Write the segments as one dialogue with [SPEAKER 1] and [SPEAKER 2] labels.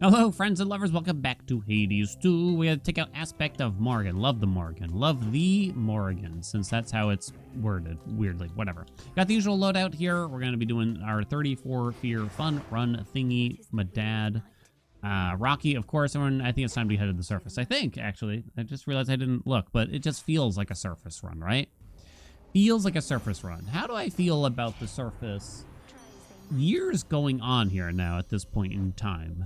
[SPEAKER 1] Hello, friends and lovers. Welcome back to Hades 2. We have to take out aspect of Morrigan. Love the Morrigan. Love the Morrigan, since that's how it's worded. Weirdly. Whatever. Got the usual loadout here. We're going to be doing our 34 Fear Fun Run thingy. My dad. Rocky, of course. And I think it's time to head to the surface. I think, actually. I just realized I didn't look, but it just feels like a surface run, right? Feels like a surface run. How do I feel about the surface? Years going on here now at this point in time.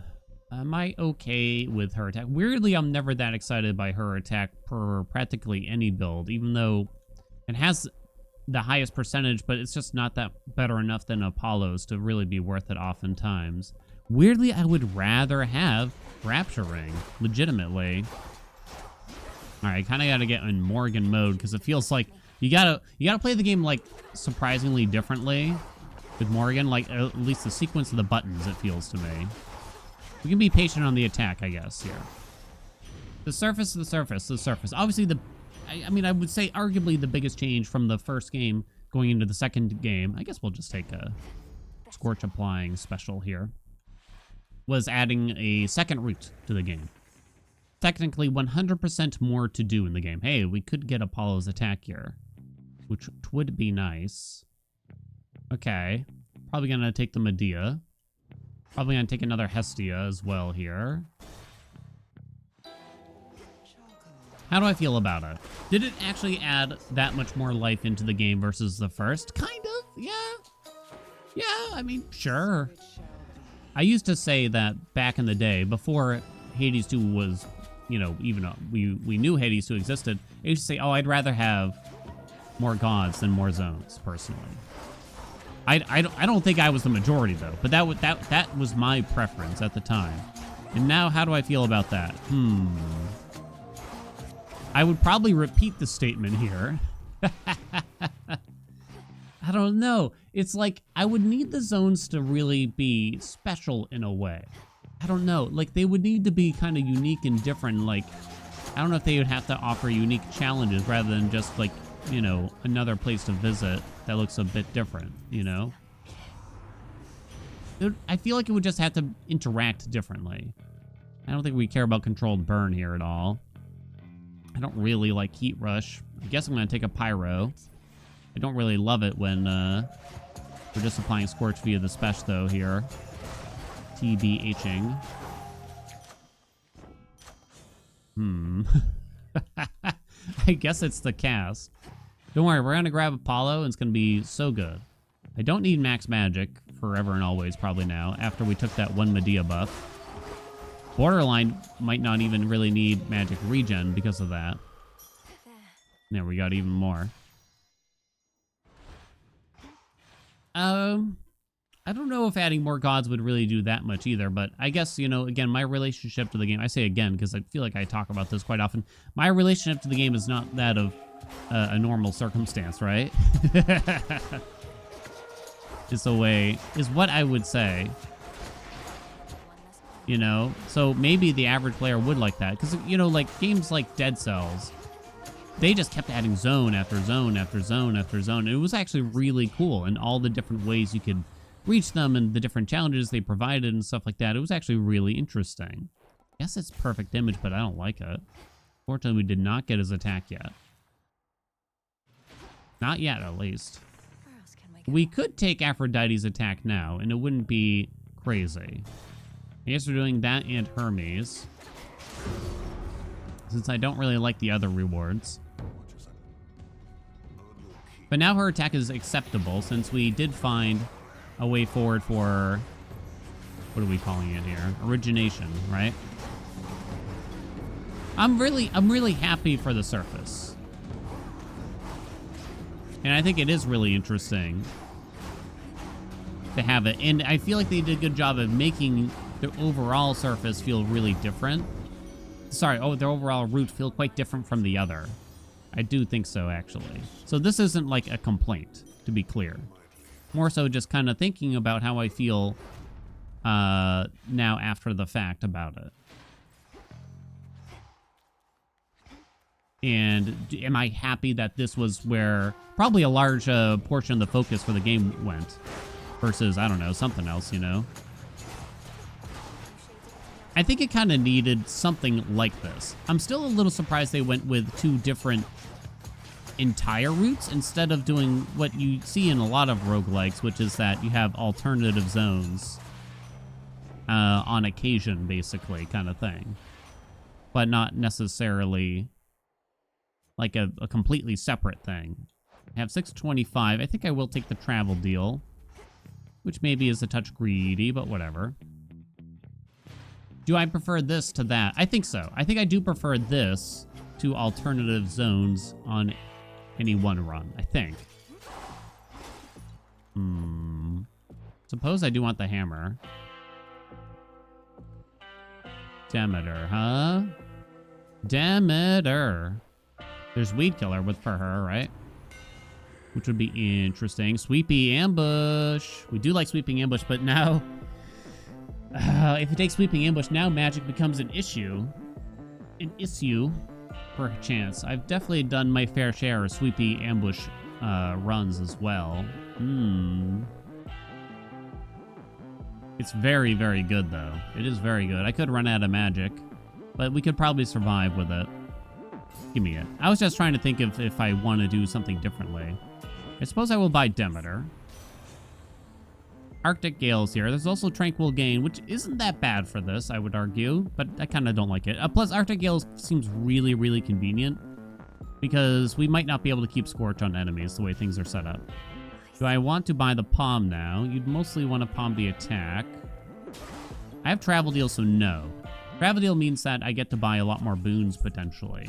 [SPEAKER 1] Am I okay with her attack? Weirdly, I'm never that excited by her attack per practically any build, even though it has the highest percentage, but it's just not that better enough than Apollo's to really be worth it oftentimes. Weirdly, I would rather have Rapture Ring, legitimately. All right, kind of got to get in Morrigan mode because it feels like you gotta play the game like surprisingly differently with Morrigan, like at least the sequence of the buttons, it feels to me. We can be patient on the attack, I guess, here. The surface. Obviously, I mean, I would say arguably the biggest change from the first game going into the second game, I guess we'll just take a Scorch Applying special here, was adding a second route to the game. Technically, 100% more to do in the game. Hey, we could get Apollo's attack here, which would be nice. Okay. Probably gonna take the Medea. Probably gonna take another Hestia as well here. How do I feel about it? Did it actually add that much more life into the game versus the first? Kind of, yeah. Yeah, I mean, sure. I used to say that back in the day, before Hades 2 was, you know, even though we knew Hades 2 existed, I used to say, oh, I'd rather have more gods than more zones, personally. I don't think I was the majority though, but that was my preference at the time. And now, how do I feel about that? I would probably repeat the statement here. I don't know. It's like I would need the zones to really be special in a way. I don't know. Like they would need to be kind of unique and different. Like I don't know if they would have to offer unique challenges rather than just like, you know, another place to visit that looks a bit different, you know? I feel like it would just have to interact differently. I don't think we care about controlled burn here at all. I don't really like Heat Rush. I guess I'm going to take a Pyro. I don't really love it when we're just applying Scorch via the Spesh, though, here. TBHing. I guess it's the cast. Don't worry, we're going to grab Apollo, and it's going to be so good. I don't need max magic forever and always, probably now, after we took that one Medea buff. Borderline might not even really need magic regen because of that. There, we got even more. I don't know if adding more gods would really do that much either, but I guess, you know, again, my relationship to the game, I say again because I feel like I talk about this quite often, my relationship to the game is not that of a normal circumstance, right? Is what I would say. You know, so maybe the average player would like that because, you know, like games like Dead Cells, they just kept adding zone after zone after zone after zone. It was actually really cool, and all the different ways you could reach them and the different challenges they provided and stuff like that. It was actually really interesting. I guess it's perfect image, but I don't like it. Fortunately, we did not get his attack yet. Not yet, at least. We could take Aphrodite's attack now, and it wouldn't be crazy. I guess we're doing that and Hermes, since I don't really like the other rewards. But now her attack is acceptable, since we did find a way forward for, what are we calling it here? Origination, right? I'm really happy for the surface. And I think it is really interesting to have it. And I feel like they did a good job of making the overall surface feel really different. Sorry, the overall route feel quite different from the other. I do think so, actually. So this isn't like a complaint, to be clear. More so just kind of thinking about how I feel now after the fact about it. And am I happy that this was where probably a large portion of the focus for the game went versus, I don't know, something else, you know? I think it kind of needed something like this. I'm still a little surprised they went with 2 different entire routes instead of doing what you see in a lot of roguelikes, which is that you have alternative zones on occasion, basically, kind of thing. But not necessarily like a completely separate thing. I have 625. I think I will take the travel deal, which maybe is a touch greedy, but whatever. Do I prefer this to that? I think so. I think I do prefer this to alternative zones on any one run, I think. Suppose I do want the hammer. Demeter, huh? Demeter. There's Weed Killer for her, right? Which would be interesting. Sweepy Ambush. We do like Sweeping Ambush, but now... if it takes Sweeping Ambush, now magic becomes an issue. An issue, perchance. I've definitely done my fair share of Sweepy Ambush runs as well. It's very, very good, though. It is very good. I could run out of magic, but we could probably survive with it. Give me it. I was just trying to think if I want to do something differently. I suppose I will buy Demeter. Arctic Gales here. There's also Tranquil Gain, which isn't that bad for this, I would argue, but I kind of don't like it. Plus, Arctic Gales seems really, really convenient because we might not be able to keep Scorch on enemies the way things are set up. Do I want to buy the Palm now? You'd mostly want to palm the attack. I have Travel Deal, so no. Travel Deal means that I get to buy a lot more boons, potentially.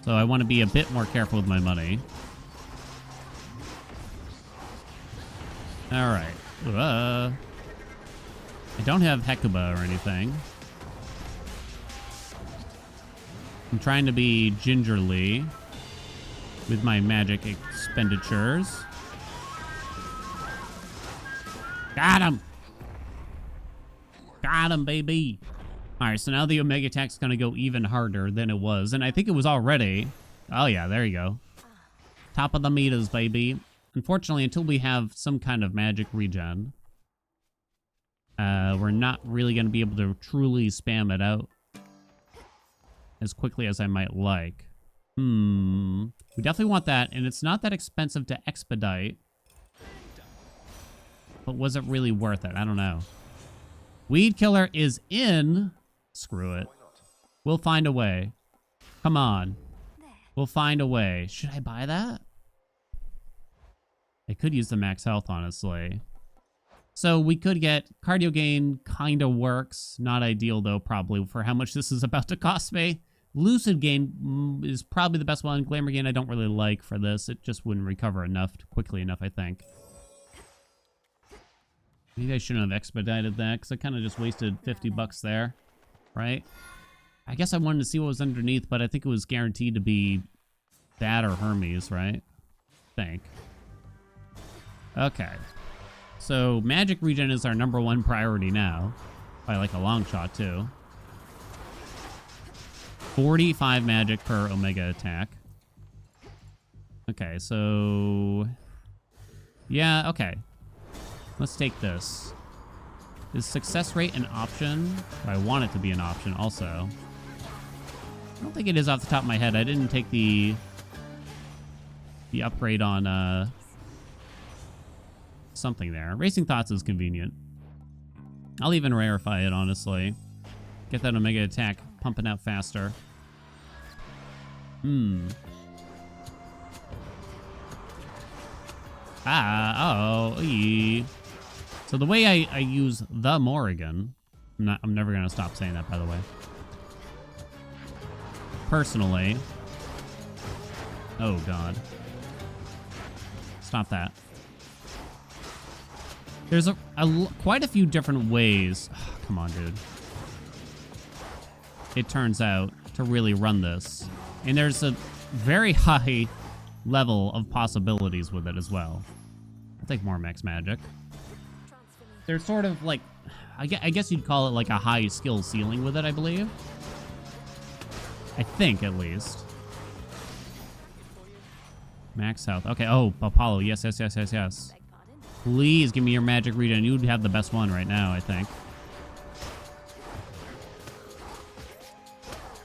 [SPEAKER 1] So I want to be a bit more careful with my money. Alright. I don't have Hecuba or anything. I'm trying to be gingerly with my magic expenditures. Got him! Got him, baby! Alright, so now the Omega attack's gonna go even harder than it was, and I think it was already. Oh yeah, there you go. Top of the meters, baby. Unfortunately, until we have some kind of magic regen, we're not really going to be able to truly spam it out as quickly as I might like. We definitely want that, and it's not that expensive to expedite. But was it really worth it? I don't know. Weed Killer is in. Screw it. We'll find a way. Come on. We'll find a way. Should I buy that? I could use the max health, honestly. So we could get Cardio Gain, kind of works. Not ideal, though, probably, for how much this is about to cost me. Lucid Gain is probably the best one. Glamour Gain I don't really like for this. It just wouldn't recover quickly enough, I think. Maybe I shouldn't have expedited that, because I kind of just wasted 50 bucks there, right? I guess I wanted to see what was underneath, but I think it was guaranteed to be that or Hermes, right? I think. Okay, so magic regen is our #1 priority now, by like a long shot too. 45 magic per Omega attack. Okay, so yeah, okay. Let's take this. Is success rate an option? I want it to be an option also. I don't think it is off the top of my head. I didn't take the upgrade on something there. Racing Thoughts is convenient. I'll even rarefy it, honestly. Get that Omega attack pumping out faster. So the way I use the Morrigan, I'm never gonna stop saying that, by the way. Personally. Oh god. Stop that. There's quite a few different ways. Oh, come on, dude. It turns out to really run this. And there's a very high level of possibilities with it as well. I'll take more max magic. There's sort of like, I guess you'd call it like a high skill ceiling with it, I believe. I think, at least. Max health. Okay, oh, Apollo. Yes, yes, yes, yes, yes. Please give me your magic regen. You'd have the best one right now, I think.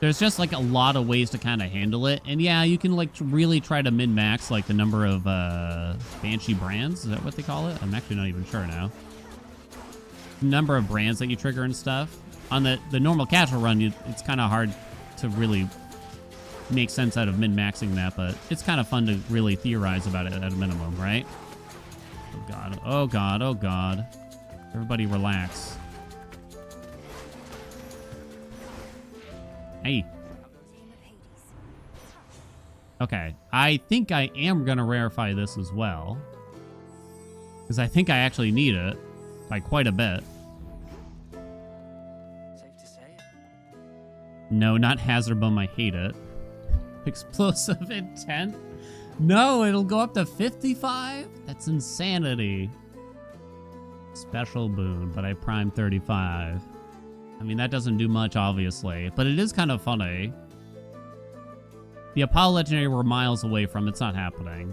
[SPEAKER 1] There's just like a lot of ways to kind of handle it. And yeah, you can like really try to min-max like the number of Banshee brands. Is that what they call it? I'm actually not even sure now. Number of brands that you trigger and stuff. On the normal casual run, it's kind of hard to really make sense out of min-maxing that, but it's kind of fun to really theorize about it at a minimum, right? Oh god, oh god, oh god. Everybody relax. Hey. Okay, I think I am gonna rarefy this as well. Because I think I actually need it by quite a bit.
[SPEAKER 2] Safe to say.
[SPEAKER 1] No, not Hazard Bomb, I hate it. Explosive Intent? No, it'll go up to 55? That's insanity. Special boon, but I prime 35. I mean, that doesn't do much, obviously, but it is kind of funny. The Apollo Legendary we're miles away from. It's not happening.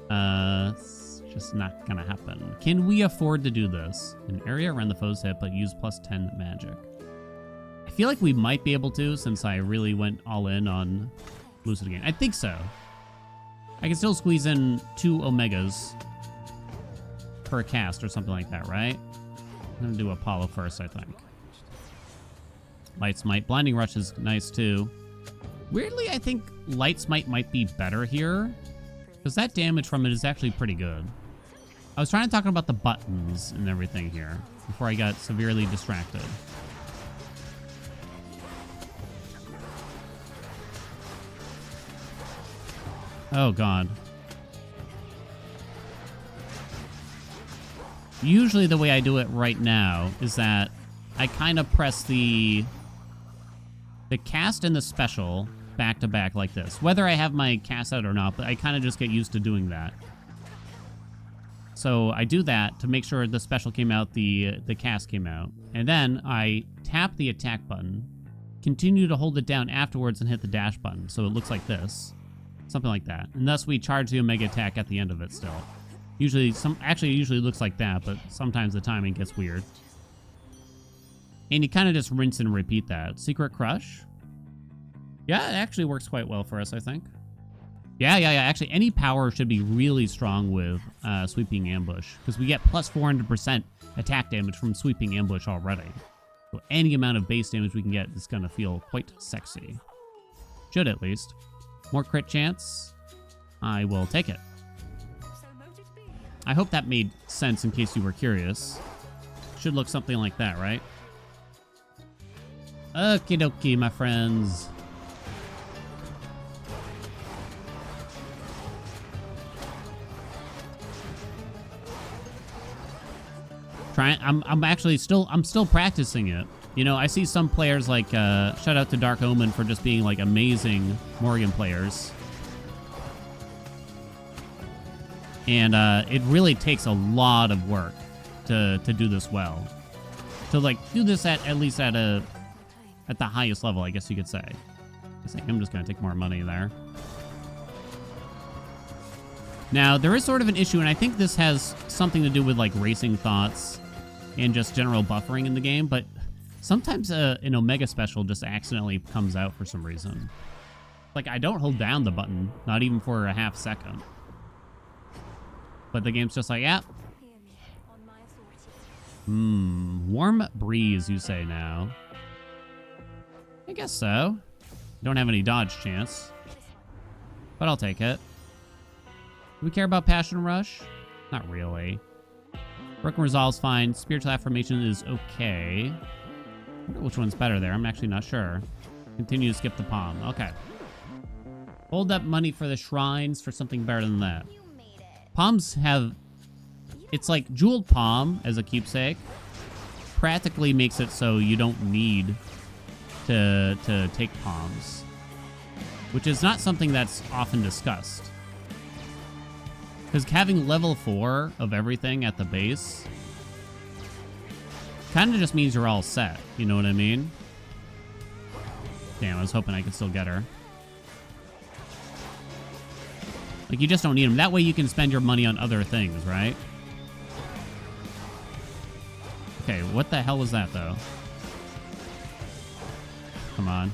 [SPEAKER 1] It's just not gonna happen. Can we afford to do this? An area around the foe's hit, but use +10 magic. I feel like we might be able to, since I really went all in on Lucid again. I think so. I can still squeeze in 2 Omegas per cast or something like that, right? I'm gonna do Apollo first, I think. Light Smite. Blinding Rush is nice too. Weirdly, I think Light Smite might be better here, because that damage from it is actually pretty good. I was trying to talk about the buttons and everything here before I got severely distracted. Oh god. Usually the way I do it right now is that I kind of press the cast and the special back to back like this. Whether I have my cast out or not, but I kind of just get used to doing that. So I do that to make sure the special came out, the cast came out. And then I tap the attack button, continue to hold it down afterwards and hit the dash button. So it looks like this. Something like that. And thus we charge the Omega attack at the end of it still. Usually, it usually looks like that, but sometimes the timing gets weird. And you kind of just rinse and repeat that. Secret Crush? Yeah, it actually works quite well for us, I think. Yeah. Actually, any power should be really strong with Sweeping Ambush, because we get plus 400% attack damage from Sweeping Ambush already. So any amount of base damage we can get is going to feel quite sexy. Should at least. More crit chance. I will take it. I hope that made sense in case you were curious. Should look something like that, right? Okie dokie, my friends. I'm still practicing it. You know, I see some players like, shout out to Dark Omen for just being like amazing Morrigan players. And it really takes a lot of work to do this well. To like do this at least at the highest level, I guess you could say. I'm just gonna take more money there. Now, there is sort of an issue, and I think this has something to do with like racing thoughts and just general buffering in the game, but sometimes an Omega special just accidentally comes out for some reason. Like, I don't hold down the button, not even for a half second. But the game's just like, yeah. Warm breeze, you say now. I guess so. Don't have any dodge chance. But I'll take it. Do we care about Passion Rush? Not really. Broken Resolve's fine. Spiritual Affirmation is okay. I wonder which one's better there. I'm actually not sure. Continue to skip the palm. Okay. Hold up money for the shrines for something better than that. Palms have... It's like Jeweled Palm as a keepsake. Practically makes it so you don't need to take palms. Which is not something that's often discussed. Because having level 4 of everything at the base kind of just means you're all set. You know what I mean? Damn, I was hoping I could still get her. Like, you just don't need them. That way you can spend your money on other things, right? Okay, what the hell was that, though? Come on.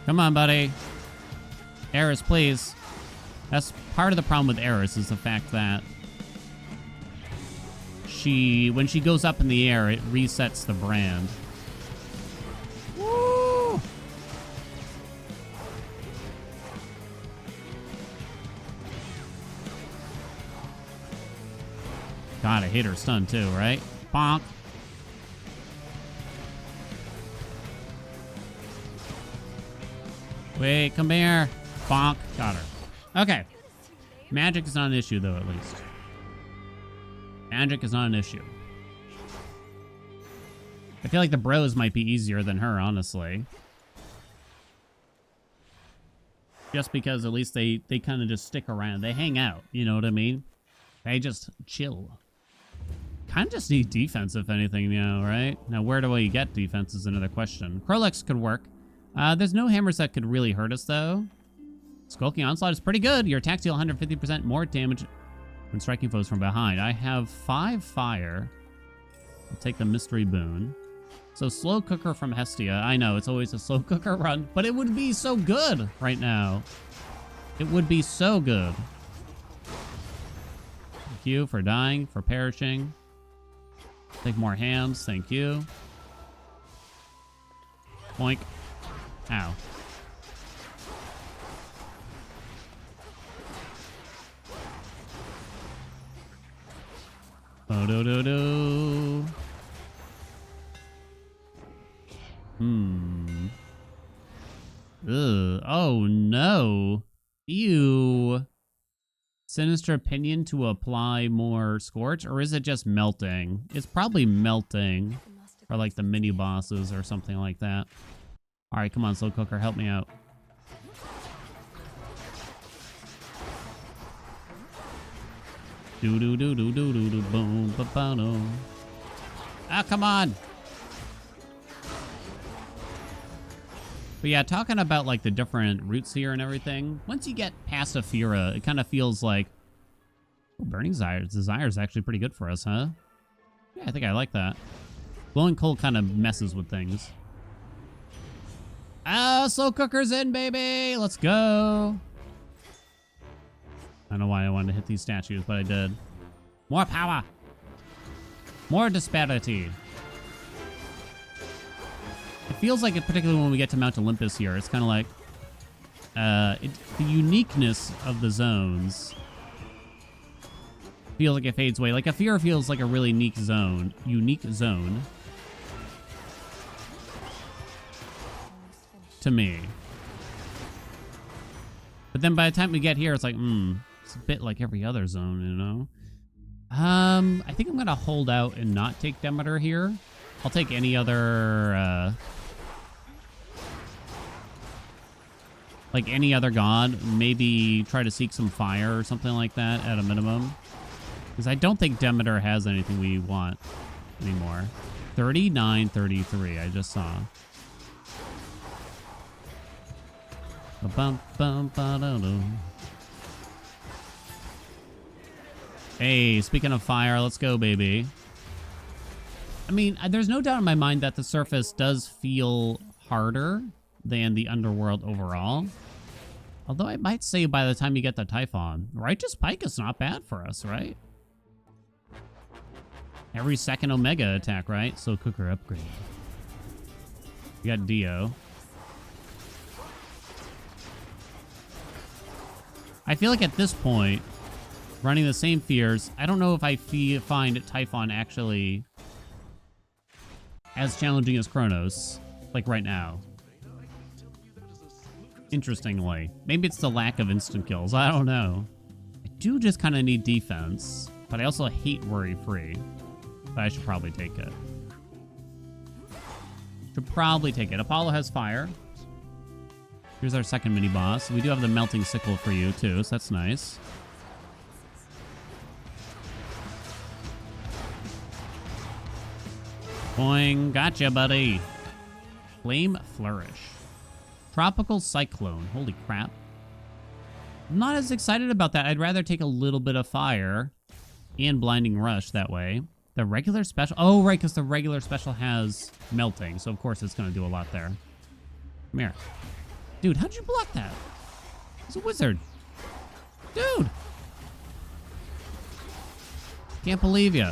[SPEAKER 1] Come on, buddy. Eris, please. That's part of the problem with Eris, is the fact that when she goes up in the air, it resets the brand. Woo! God, I hate her stun too, right? Bonk. Wait, come here. Bonk. Got her. Okay. Magic is not an issue, though, at least. Magic is not an issue. I feel like the bros might be easier than her, honestly. Just because at least they kind of just stick around. They hang out, you know what I mean? They just chill. Kind of just need defense, if anything, you know, right? Now, where do I get defense is another question. Crowlex could work. There's no hammers that could really hurt us, though. Skulking Onslaught is pretty good. Your attacks deal 150% more damage when striking foes from behind. I have 5 fire. I'll take the mystery boon. So Slow Cooker from Hestia. I know, it's always a Slow Cooker run, but it would be so good right now. It would be so good. Thank you for dying, for perishing. Take more hands, thank you. Boink. Ow. Oh-do-do-do. Ugh. Oh, no. Ew. Sinister Opinion to apply more Scorch? Or is it just melting? It's probably melting. For, like, the mini-bosses or something like that. Alright, come on, Slow Cooker. Help me out. Do-do-do-do-do-do-do-boom, ba-ba-do. Ah, come on! But yeah, talking about, like, the different routes here and everything, once you get past Aphira, it kind of feels like... Oh, Burning Desire is actually pretty good for us, huh? Yeah, I think I like that. Glowing Coal kind of messes with things. Ah, Slow Cooker's in, baby! Let's go! I don't know why I wanted to hit these statues, but I did. More power! More disparity! It feels like, particularly when we get to Mount Olympus here, it's kind of like... the uniqueness of the zones feels like it fades away. Like, Aphira feels like a really unique zone. To me. But then by the time we get here, it's like, it's a bit like every other zone, you know? I think I'm gonna hold out and not take Demeter here. I'll take any other, like any other god. Maybe try to seek some fire or something like that at a minimum. Because I don't think Demeter has anything we want anymore. 39-33, I just saw. Hey, speaking of fire, let's go, baby. I mean, there's no doubt in my mind that the surface does feel harder than the underworld overall. Although I might say by the time you get the Typhon, Righteous Pike is not bad for us, right? Every second Omega attack, right? So Cooker upgrade. We got Dio. I feel like at this point, running the same fears, I don't know if I find Typhon actually as challenging as Chronos, like right now. Interestingly. Maybe it's the lack of instant kills, I don't know. I do just kind of need defense, but I also hate worry-free. But I should probably take it. Apollo has fire. Here's our second mini-boss. We do have the Melting Sickle for you, too, so that's nice. Boing. Gotcha, buddy. Flame Flourish. Tropical Cyclone. Holy crap. I'm not as excited about that. I'd rather take a little bit of fire and Blinding Rush that way. The regular special... Oh, right, because the regular special has melting. So, of course, it's going to do a lot there. Come here. Dude, how'd you block that? He's a wizard. Dude! Can't believe you.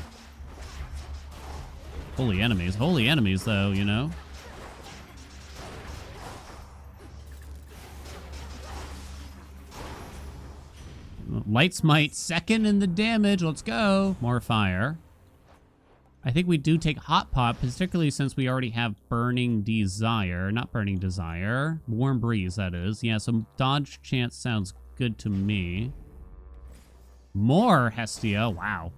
[SPEAKER 1] Holy enemies, though, you know? Light Smite, second in the damage. Let's go. More fire. I think we do take Hot Pot, particularly since we already have Burning Desire. Not Burning Desire. Warm Breeze, that is. Yeah, so dodge chance sounds good to me. More Hestia. Wow.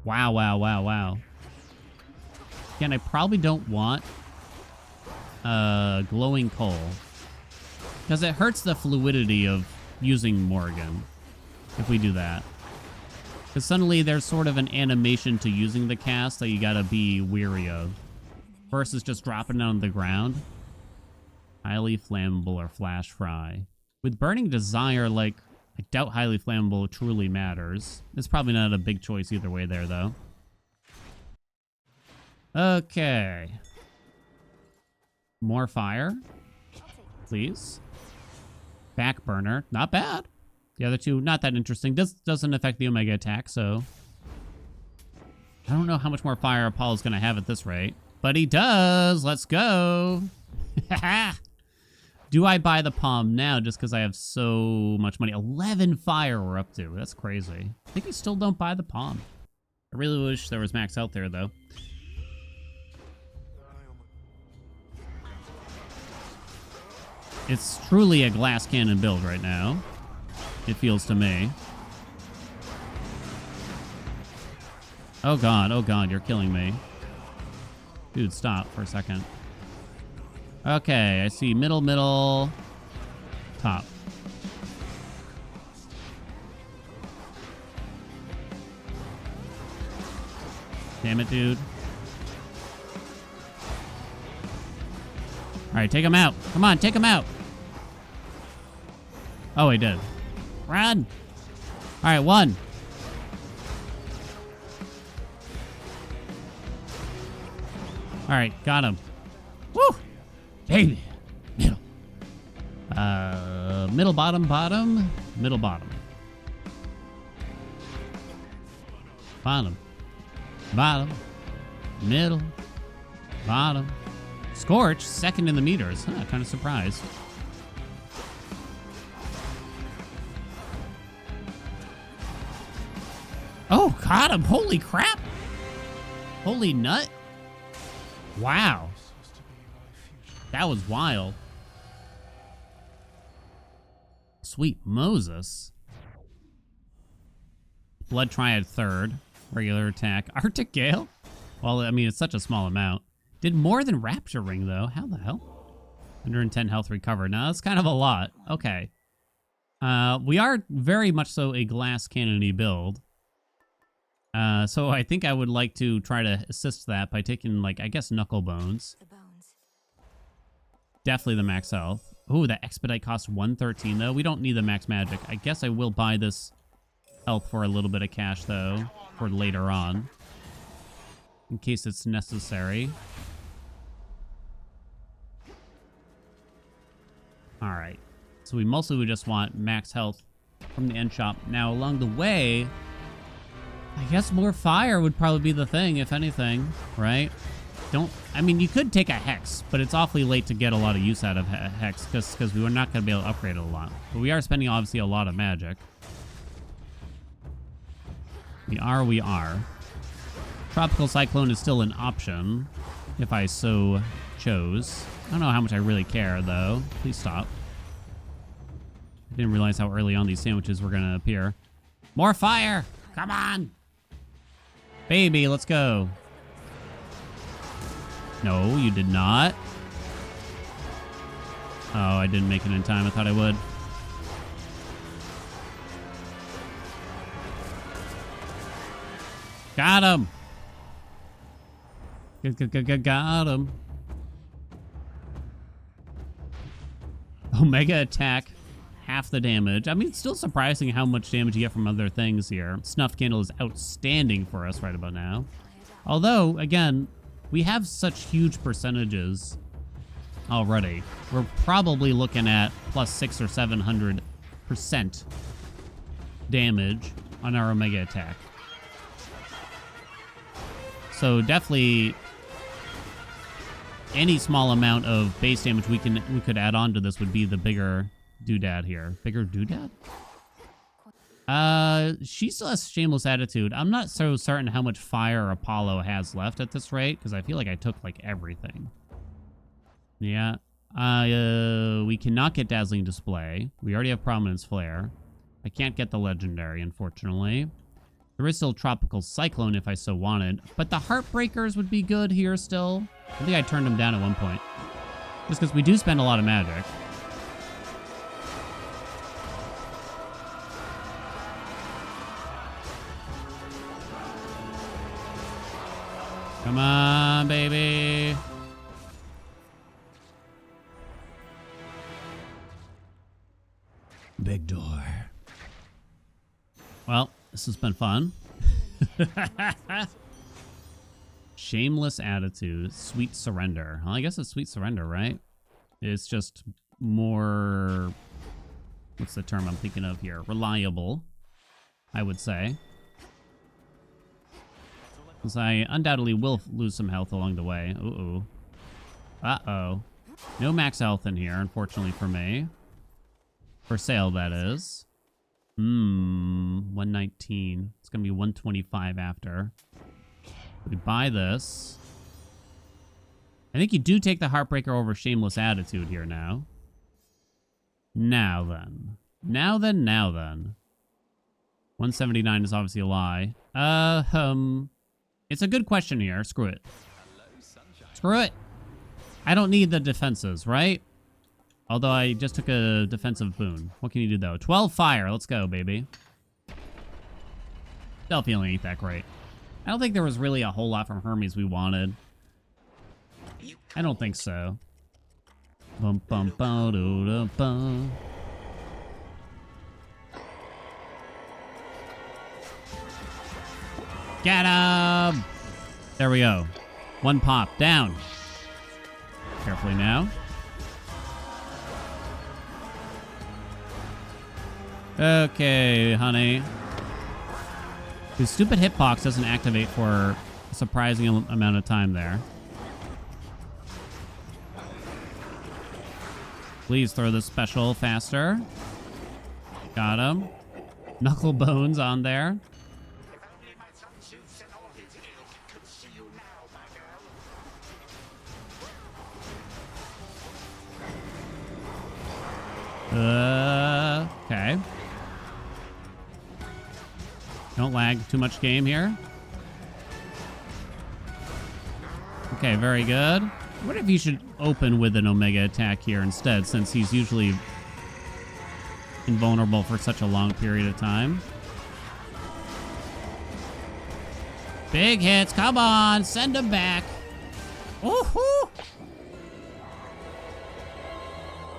[SPEAKER 1] Wow. Again, I probably don't want Glowing Coal, because it hurts the fluidity of using Morrigan if we do that. Because suddenly there's sort of an animation to using the cast that you gotta be weary of, versus just dropping it on the ground. Highly flammable or flash fry. With Burning Desire, like, I doubt highly flammable truly matters. It's probably not a big choice either way there, though. Okay. More fire, please. Back burner, not bad. The other two, not that interesting. This doesn't affect the Omega attack, so... I don't know how much more fire Apollo's going to have at this rate. But he does! Let's go! Do I buy the palm now just because I have so much money? 11 fire we're up to. That's crazy. I think we still don't buy the palm. I really wish there was max out there, though. It's truly a glass cannon build right now. It feels to me. Oh god, you're killing me. Dude, stop for a second. Okay, I see middle, top. Damn it, dude. Alright, take him out. Come on, take him out. Oh, he did. Run! Alright, one. Alright, got him. Woo! Baby! Middle. Middle, bottom. Middle, bottom. Bottom. Middle. Bottom. Scorch, second in the meters. Huh, kind of surprised. Oh, got him. Holy crap. Holy nut. Wow. That was wild. Sweet Moses. Blood Triad third. Regular attack. Arctic Gale? Well, I mean, it's such a small amount. Did more than Rapture Ring, though. How the hell? 110 health recovered. Now, that's kind of a lot. Okay. We are very much so a glass cannon-y build. So I think I would like to try to assist that by taking, like, I guess, Knuckle Bones. Definitely the max health. Ooh, that expedite costs 113, though. We don't need the max magic. I guess I will buy this health for a little bit of cash, though, for later on, in case it's necessary. All right. So we mostly would just want max health from the end shop. Now, along the way, I guess more fire would probably be the thing, if anything, right? I mean, you could take a Hex, but it's awfully late to get a lot of use out of Hex, because we were not going to be able to upgrade it a lot. But we are spending, obviously, a lot of magic. We are. Tropical Cyclone is still an option, if I so chose. I don't know how much I really care, though. Please stop. I didn't realize how early on these sandwiches were going to appear. More fire! Come on! Baby, let's go. No, you did not. Oh, I didn't make it in time. I thought I would. Got him! Got him. Omega attack, half the damage. I mean, it's still surprising how much damage you get from other things here. Snuff Candle is outstanding for us right about now. Although, again, we have such huge percentages already. We're probably looking at plus 600 or 700% damage on our Omega attack. So definitely any small amount of base damage we could add on to this would be the bigger doodad here. Bigger doodad? She still has Shameless Attitude. I'm not so certain how much fire Apollo has left at this rate, because I feel like I took, like, everything. Yeah. We cannot get Dazzling Display. We already have Prominence Flare. I can't get the Legendary, unfortunately. There is still Tropical Cyclone if I so wanted, but the Heartbreakers would be good here still. I think I turned them down at one point. Just because we do spend a lot of magic. Come on, baby. Big door. Well, this has been fun. Shameless Attitude, Sweet Surrender. Well, I guess it's Sweet Surrender, right? It's just more... What's the term I'm thinking of here? Reliable, I would say. Because I undoubtedly will lose some health along the way. Uh-oh. Uh-oh. No max health in here, unfortunately for me. For sale, that is. 119. It's going to be 125 after. We buy this. I think you do take the Heartbreaker over Shameless Attitude here now. Now then. Now then. 179 is obviously a lie. It's a good question here. Screw it. Screw it. I don't need the defenses, right? Although I just took a defensive boon. What can you do, though? 12 fire. Let's go, baby. Stealth healing ain't that great. I don't think there was really a whole lot from Hermes we wanted. I don't think so. Bum, bum, bum, doo, doo, bum. Get him! There we go. One pop. Down. Carefully now. Okay, honey. His stupid hitbox doesn't activate for a surprising amount of time there. Please throw this special faster. Got him. Knuckle bones on there. Okay. Don't lag too much game here. Okay, very good. What if he should open with an Omega attack here instead, since he's usually invulnerable for such a long period of time? Big hits, come on, send him back. Woohoo!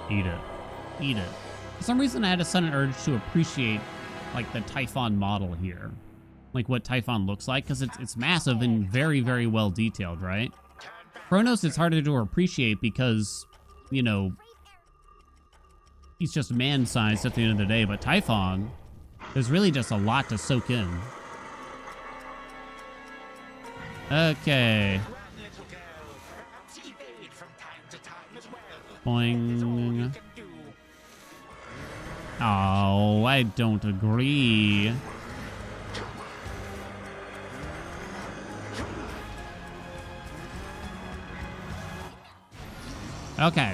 [SPEAKER 1] Eat it. Eat it. For some reason, I had a sudden urge to appreciate, like, the Typhon model here. Like, what Typhon looks like, because it's massive and very, very well detailed, right? Chronos, it's harder to appreciate because, you know, he's just man-sized at the end of the day, but Typhon, there's really just a lot to soak in. Okay. Boing. Oh, I don't agree. Okay.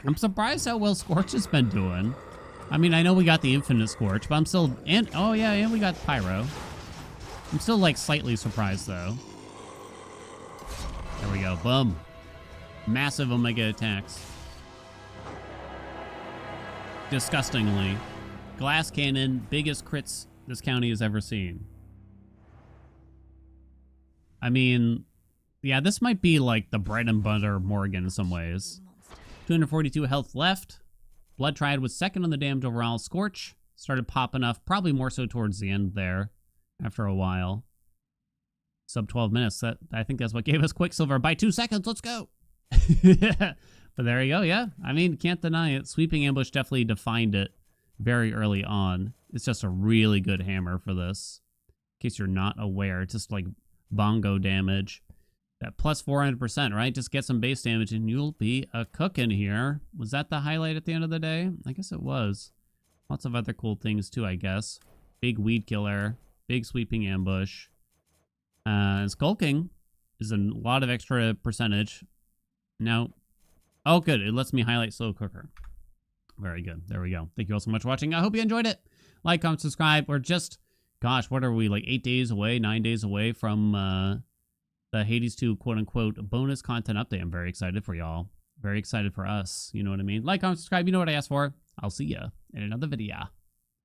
[SPEAKER 1] I'm surprised how well Scorch has been doing. I mean, I know we got the Infinite Scorch, but I'm still... oh, yeah, and we got Pyro. I'm still, like, slightly surprised, though. There we go. Boom. Massive Omega attacks. Disgustingly. Glass Cannon, biggest crits this county has ever seen. I mean, yeah, this might be like the bread and butter Morrigan in some ways. 242 health left. Blood Triad was second on the damage overall. Scorch started popping up, probably more so towards the end there, after a while. sub 12 minutes. I think that's what gave us Quicksilver by 2 seconds. Let's go. But there you go. Yeah, I mean, can't deny it. Sweeping Ambush definitely defined it very early on. It's just a really good hammer for this. In case you're not aware, it's just like bongo damage. That plus 400%, right? Just get some base damage and you'll be a cookin' here. Was that the highlight at the end of the day? I guess it was. Lots of other cool things too, I guess. Big weed killer, big sweeping ambush. Skulking is a lot of extra percentage. Now, oh good, it lets me highlight slow cooker. Very good. There we go. Thank you all so much for watching. I hope you enjoyed it. Like, comment, subscribe. We're just, gosh, what are we, like 8 days away, 9 days away from the Hades 2 quote-unquote bonus content update. I'm very excited for y'all. Very excited for us. You know what I mean? Like, comment, subscribe. You know what I asked for. I'll see ya in another video.